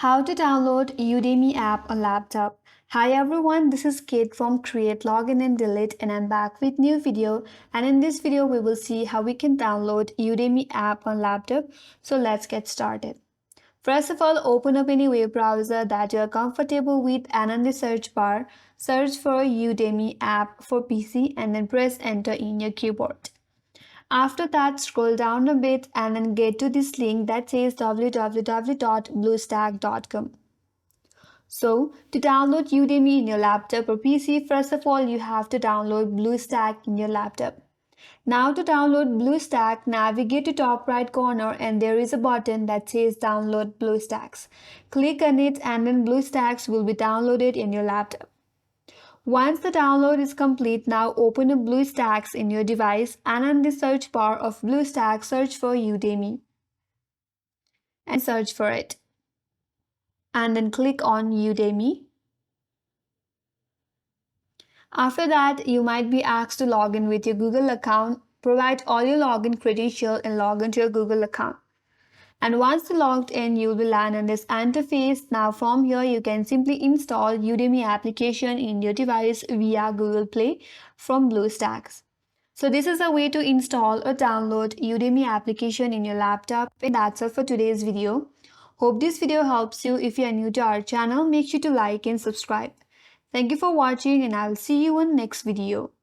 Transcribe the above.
How to download Udemy app on laptop. Hi everyone, this is Kate from Create, Login and Delete and I'm back with new video, and in this video we will see how we can download Udemy app on laptop. So let's get started. First of all, open up any web browser that you are comfortable with and on the search bar, search for Udemy app for PC and then press enter in your keyboard. After that, scroll down a bit and then get to this link that says www.bluestack.com. So, to download Udemy in your laptop or PC, first of all, you have to download BlueStack in your laptop. Now to download BlueStack, navigate to top right corner and there is a button that says download BlueStacks. Click on it and then BlueStacks will be downloaded in your laptop. Once the download is complete, now open up BlueStacks in your device and on the search bar of BlueStacks, search for Udemy and search for it. And then click on Udemy. After that, you might be asked to log in with your Google account. Provide all your login credentials and log into your Google account. And once you're logged in, you'll be land on this interface. Now from here, you can simply install Udemy application in your device via Google Play from BlueStacks. So this is a way to install or download Udemy application in your laptop. And that's all for today's video. Hope this video helps you. If you are new to our channel, make sure to like and subscribe. Thank you for watching and I will see you in next video.